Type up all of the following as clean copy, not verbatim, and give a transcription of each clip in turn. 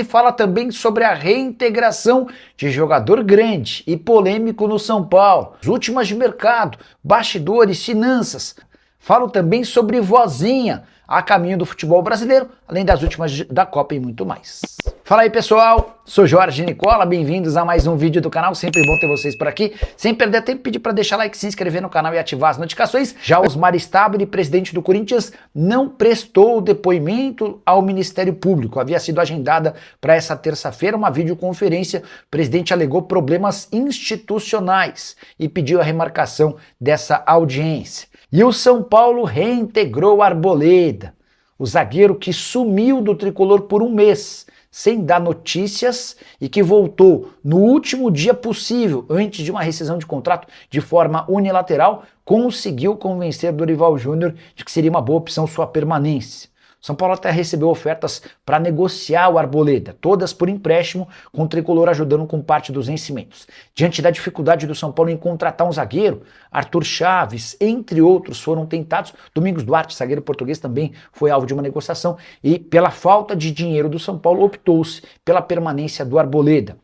E fala também sobre a reintegração de jogador grande e polêmico no São Paulo, as últimas de mercado, bastidores, finanças. Falo também sobre Vozinha, a caminho do futebol brasileiro, além das últimas da Copa e muito mais. Fala aí, pessoal, sou Jorge Nicola, bem-vindos a mais um vídeo do canal, sempre bom ter vocês por aqui. Sem perder tempo, pedir para deixar like, se inscrever no canal e ativar as notificações. Já Osmar Stabile, presidente do Corinthians, não prestou depoimento ao Ministério Público. Havia sido agendada para essa terça-feira uma videoconferência. O presidente alegou problemas institucionais e pediu a remarcação dessa audiência. E o São Paulo reintegrou Arboleda, o zagueiro que sumiu do tricolor por um mês, sem dar notícias e que voltou no último dia possível, antes de uma rescisão de contrato de forma unilateral, conseguiu convencer Dorival Júnior de que seria uma boa opção sua permanência. São Paulo até recebeu ofertas para negociar o Arboleda, todas por empréstimo, com o tricolor ajudando com parte dos vencimentos. Diante da dificuldade do São Paulo em contratar um zagueiro, Arthur Chaves, entre outros, foram tentados. Domingos Duarte, zagueiro português, também foi alvo de uma negociação e, pela falta de dinheiro do São Paulo, optou-se pela permanência do Arboleda.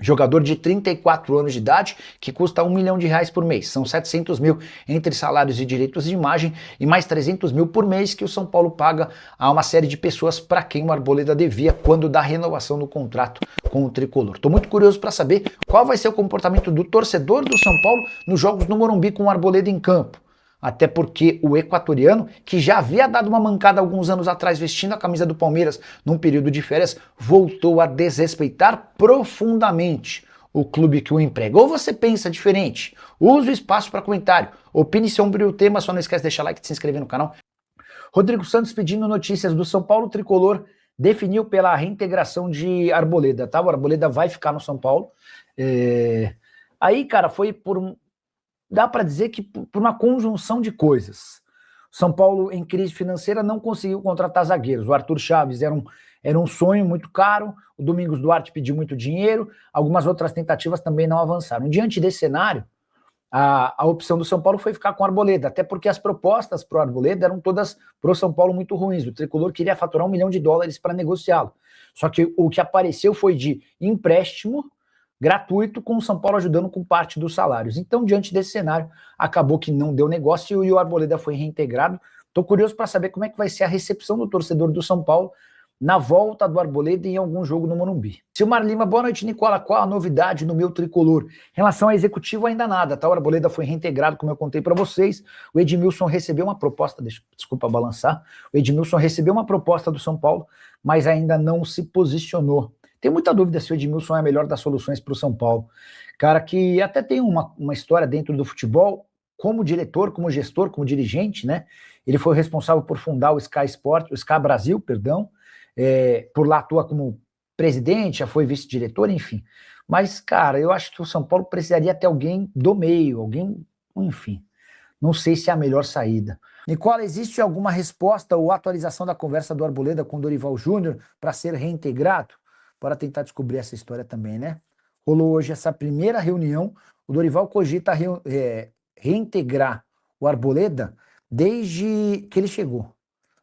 Jogador de 34 anos de idade, que custa R$1 milhão por mês. São 700 mil entre salários e direitos de imagem e mais 300 mil por mês que o São Paulo paga a uma série de pessoas para quem o Arboleda devia quando da renovação do contrato com o tricolor. Estou muito curioso para saber qual vai ser o comportamento do torcedor do São Paulo nos jogos no Morumbi com o Arboleda em campo. Até porque o equatoriano, que já havia dado uma mancada alguns anos atrás vestindo a camisa do Palmeiras num período de férias, voltou a desrespeitar profundamente o clube que o emprega. Ou você pensa diferente? Use o espaço para comentário. Opine sobre o tema, só não esquece de deixar like e de se inscrever no canal. Rodrigo Santos pedindo notícias do São Paulo. Tricolor definiu pela reintegração de Arboleda, tá? O Arboleda vai ficar no São Paulo. Aí, cara, foi por dá para dizer que por uma conjunção de coisas. O São Paulo, em crise financeira, não conseguiu contratar zagueiros. O Arthur Chaves era um sonho muito caro, o Domingos Duarte pediu muito dinheiro, algumas outras tentativas também não avançaram. Diante desse cenário, a opção do São Paulo foi ficar com o Arboleda, até porque as propostas para o Arboleda eram todas para o São Paulo muito ruins. O tricolor queria faturar $1 milhão para negociá-lo. Só que o que apareceu foi de empréstimo gratuito, com o São Paulo ajudando com parte dos salários. Então, diante desse cenário, acabou que não deu negócio e o Arboleda foi reintegrado. Estou curioso para saber como é que vai ser a recepção do torcedor do São Paulo na volta do Arboleda em algum jogo no Morumbi. Silmar Lima, boa noite, Nicola. Qual a novidade no meu tricolor? Em relação ao executivo, ainda nada, tá? O Arboleda foi reintegrado, como eu contei para vocês. O Edmilson recebeu uma proposta, desculpa balançar, o Edmilson recebeu uma proposta do São Paulo, mas ainda não se posicionou. Tem muita dúvida se o Edmilson é a melhor das soluções para o São Paulo. Cara que até tem uma história dentro do futebol, como diretor, como gestor, como dirigente, né? Ele foi responsável por fundar o Sky Sport, o Sky Brasil, perdão. Por lá atua como presidente, já foi vice-diretor, enfim. Mas, cara, eu acho que o São Paulo precisaria ter alguém do meio, alguém, enfim. Não sei se é a melhor saída. Nicola, existe alguma resposta ou atualização da conversa do Arboleda com o Dorival Júnior para ser reintegrado? Para tentar descobrir essa história também, né? Rolou hoje essa primeira reunião, o Dorival cogita reintegrar o Arboleda desde que ele chegou.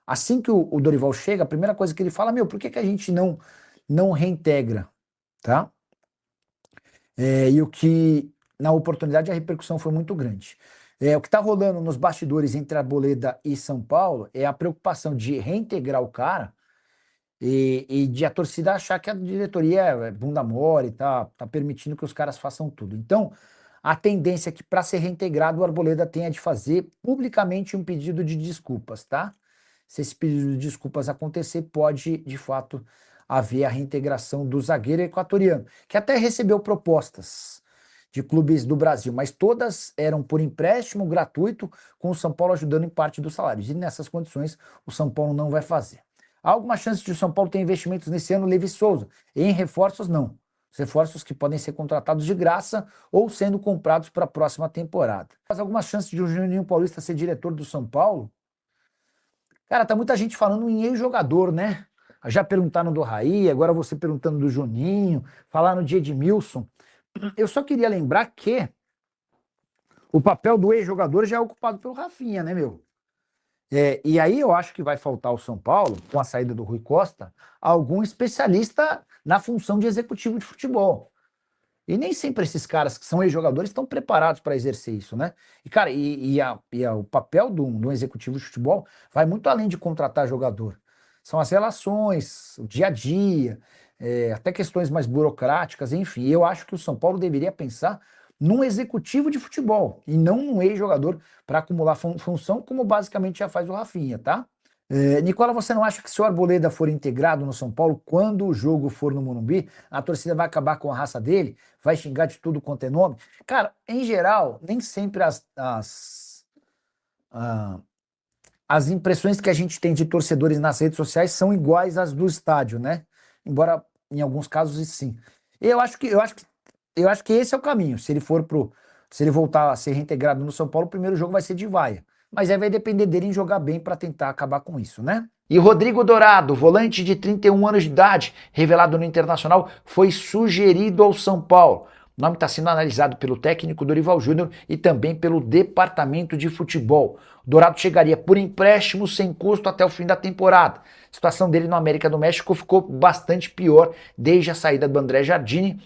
Assim que o Dorival chega, a primeira coisa que ele fala, por que a gente não reintegra, tá? E o que, na oportunidade, a repercussão foi muito grande. O que está rolando nos bastidores entre Arboleda e São Paulo é a preocupação de reintegrar o cara, e de a torcida achar que a diretoria é bunda mole, tá permitindo que os caras façam tudo. Então, a tendência é que para ser reintegrado o Arboleda tenha de fazer publicamente um pedido de desculpas, tá? Se esse pedido de desculpas acontecer, pode, de fato, haver a reintegração do zagueiro equatoriano, que até recebeu propostas de clubes do Brasil, mas todas eram por empréstimo gratuito, com o São Paulo ajudando em parte dos salários. E nessas condições, o São Paulo não vai fazer. Há alguma chance de o São Paulo ter investimentos nesse ano, Levi Souza? Em reforços, não. Os reforços que podem ser contratados de graça ou sendo comprados para a próxima temporada. Mas alguma chance de o Juninho Paulista ser diretor do São Paulo? Cara, tá muita gente falando em ex-jogador, né? Já perguntaram do Raí, agora você perguntando do Juninho, falaram de Edmilson. Eu só queria lembrar que o papel do ex-jogador já é ocupado pelo Rafinha, né, meu? E aí eu acho que vai faltar ao São Paulo, com a saída do Rui Costa, algum especialista na função de executivo de futebol. E nem sempre esses caras que são ex-jogadores estão preparados para exercer isso, né? E, cara, o papel de um executivo de futebol vai muito além de contratar jogador. São as relações, o dia a dia, até questões mais burocráticas, enfim. Eu acho que o São Paulo deveria pensar num executivo de futebol e não num ex-jogador para acumular função, como basicamente já faz o Rafinha, tá? Nicola, você não acha que se o Arboleda for integrado no São Paulo, quando o jogo for no Morumbi, a torcida vai acabar com a raça dele, vai xingar de tudo quanto é nome? Cara, em geral, nem sempre ah, as impressões que a gente tem de torcedores nas redes sociais são iguais às do estádio, né? Embora em alguns casos sim. Eu acho que esse é o caminho. Se ele voltar a ser reintegrado no São Paulo, o primeiro jogo vai ser de vaia. Mas aí vai depender dele em jogar bem para tentar acabar com isso, né? E Rodrigo Dourado, volante de 31 anos de idade, revelado no Internacional, foi sugerido ao São Paulo. O nome está sendo analisado pelo técnico Dorival Júnior e também pelo departamento de futebol. O Dourado chegaria por empréstimo sem custo até o fim da temporada. A situação dele no América do México ficou bastante pior desde a saída do André Jardine.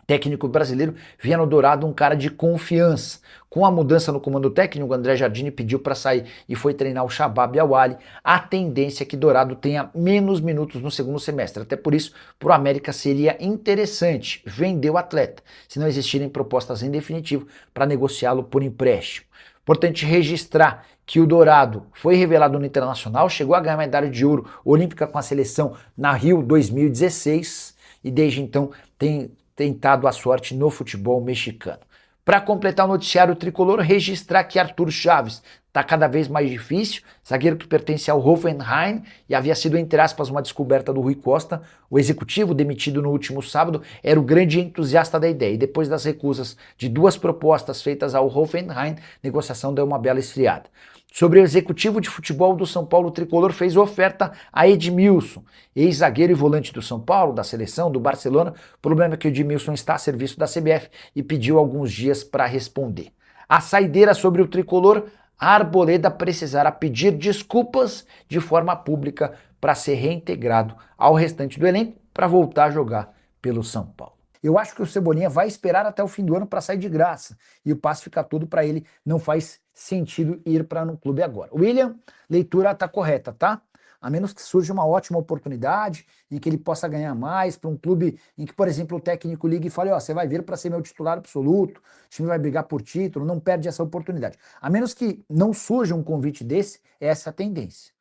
Técnico brasileiro, via no Dourado um cara de confiança. Com a mudança no comando técnico, o André Jardine pediu para sair e foi treinar o Shabab Awali. A tendência é que Dourado tenha menos minutos no segundo semestre. Até por isso, para o América seria interessante vender o atleta, se não existirem propostas em definitivo para negociá-lo por empréstimo. Importante registrar que o Dourado foi revelado no Internacional, chegou a ganhar medalha de ouro olímpica com a seleção na Rio 2016 e desde então tem tentado a sorte no futebol mexicano. Para completar o noticiário tricolor, registrar que Arthur Chaves está cada vez mais difícil, zagueiro que pertence ao Hoffenheim e havia sido, entre aspas, uma descoberta do Rui Costa. O executivo, demitido no último sábado, era o grande entusiasta da ideia e depois das recusas de duas propostas feitas ao Hoffenheim, a negociação deu uma bela esfriada. Sobre o executivo de futebol do São Paulo, o tricolor fez oferta a Edmilson, ex-zagueiro e volante do São Paulo, da seleção, do Barcelona. O problema é que o Edmilson está a serviço da CBF e pediu alguns dias para responder. A saideira sobre o tricolor, a Arboleda precisará pedir desculpas de forma pública para ser reintegrado ao restante do elenco para voltar a jogar pelo São Paulo. Eu acho que o Cebolinha vai esperar até o fim do ano para sair de graça e o passe ficar todo para ele. Não faz sentido ir para um clube agora. William, leitura está correta, tá? A menos que surja uma ótima oportunidade em que ele possa ganhar mais para um clube em que, por exemplo, o técnico ligue e fale, ó, você vai vir para ser meu titular absoluto, o time vai brigar por título, não perde essa oportunidade. A menos que não surja um convite desse, é essa a tendência.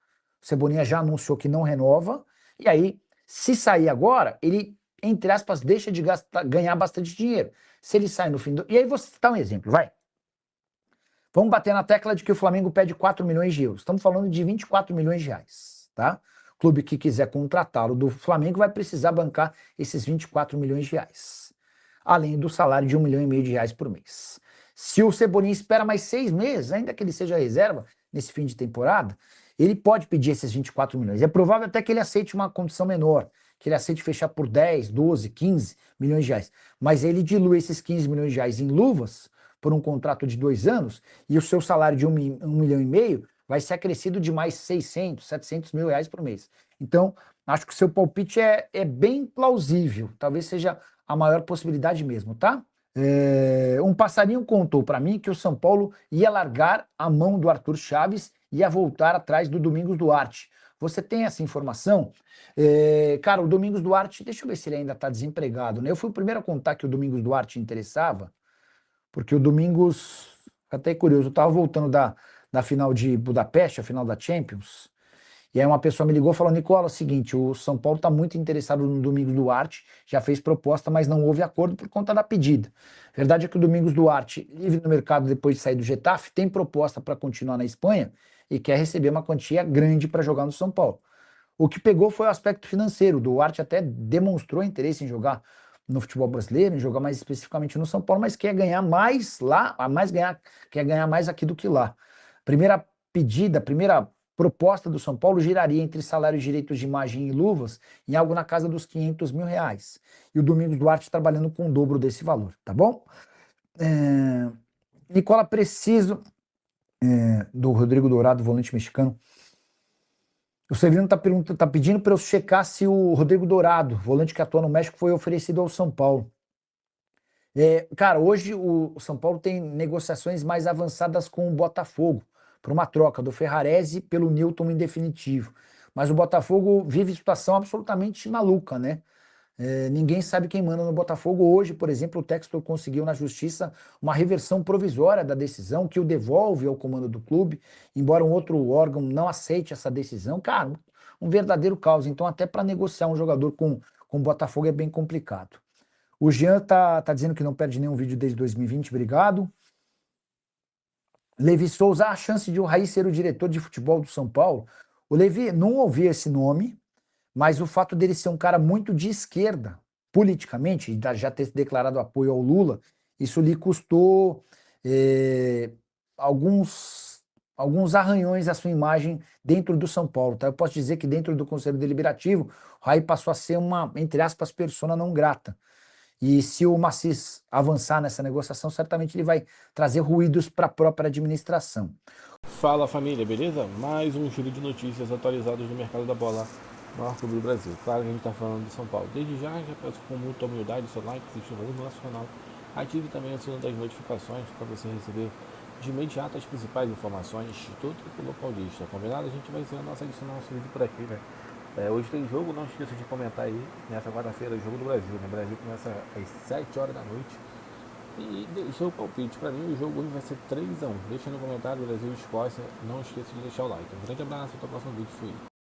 O Cebolinha já anunciou que não renova, e aí, se sair agora, ele, entre aspas, deixa de ganhar bastante dinheiro. Se ele sai no fim do... E aí vou citar um exemplo, vai. Vamos bater na tecla de que o Flamengo pede 4 milhões de euros. Estamos falando de 24 milhões de reais, tá? O clube que quiser contratá-lo do Flamengo vai precisar bancar esses 24 milhões de reais. Além do salário de 1,5 milhão de reais por mês. Se o Cebolinha espera mais 6 meses, ainda que ele seja reserva nesse fim de temporada, ele pode pedir esses 24 milhões. É provável até que ele aceite uma condição menor, que ele aceite fechar por 10, 12, 15 milhões de reais. Mas ele dilui esses 15 milhões de reais em luvas por um contrato de 2 anos e o seu salário de 1,5 milhão vai ser acrescido de mais 600, 700 mil reais por mês. Então, acho que o seu palpite é bem plausível. Talvez seja a maior possibilidade mesmo, tá? Um passarinho contou para mim que o São Paulo ia largar a mão do Arthur Chaves e ia voltar atrás do Domingos Duarte. Você tem essa informação? Cara, o Domingos Duarte, deixa eu ver se ele ainda está desempregado, né? Eu fui o primeiro a contar que o Domingos Duarte interessava, porque o Domingos, até curioso, eu estava voltando da final de Budapeste, a final da Champions, e aí uma pessoa me ligou e falou, Nicola, é o seguinte, o São Paulo está muito interessado no Domingos Duarte, já fez proposta, mas não houve acordo por conta da pedida. A verdade é que o Domingos Duarte, livre no mercado depois de sair do Getafe, tem proposta para continuar na Espanha e quer receber uma quantia grande para jogar no São Paulo. O que pegou foi o aspecto financeiro, o Duarte até demonstrou interesse em jogar no futebol brasileiro, em jogar mais especificamente no São Paulo, mas quer ganhar mais lá, quer ganhar mais aqui do que lá. Primeira pedida, primeira proposta do São Paulo giraria entre salários, direitos de imagem e luvas em algo na casa dos 500 mil reais. E o Domingos Duarte trabalhando com o dobro desse valor, tá bom? Nicola, preciso do Rodrigo Dourado, volante mexicano. O Severino tá pedindo para eu checar se o Rodrigo Dourado, volante que atua no México, foi oferecido ao São Paulo. Cara, hoje o São Paulo tem negociações mais avançadas com o Botafogo, por uma troca do Ferrarese pelo Newton em definitivo. Mas o Botafogo vive situação absolutamente maluca, né? Ninguém sabe quem manda no Botafogo. Hoje, por exemplo, o Textor conseguiu na justiça uma reversão provisória da decisão que o devolve ao comando do clube, embora um outro órgão não aceite essa decisão. Cara, um verdadeiro caos. Então, até para negociar um jogador com o Botafogo é bem complicado. O Jean tá dizendo que não perde nenhum vídeo desde 2020, obrigado. Levi Souza, a chance de o Raí ser o diretor de futebol do São Paulo. O Levi, não ouvi esse nome, mas o fato dele ser um cara muito de esquerda, politicamente, e já ter declarado apoio ao Lula, isso lhe custou alguns, alguns arranhões à sua imagem dentro do São Paulo. Tá? Eu posso dizer que dentro do Conselho Deliberativo, o Raí passou a ser uma, entre aspas, persona não grata. E se o Macis avançar nessa negociação, certamente ele vai trazer ruídos para a própria administração. Fala família, beleza? Mais um giro de notícias atualizadas do mercado da bola no maior clube do Brasil. Claro que a gente está falando de São Paulo. Desde já peço com muita humildade seu like, se inscreva no nosso canal. Ative também o sininho das notificações para você receber de imediato as principais informações de todo o tricolor paulista. Combinado? A gente vai ser a nossa edição nosso vídeo por aqui, né? Hoje tem jogo, não esqueça de comentar aí. Nessa quarta-feira, jogo do Brasil. O Brasil começa às 7 horas da noite. E deixa o palpite. Para mim, o jogo hoje vai ser 3-1. Deixa no comentário, Brasil e Escócia. Não esqueça de deixar o like. Um grande abraço, até o próximo vídeo. Fui.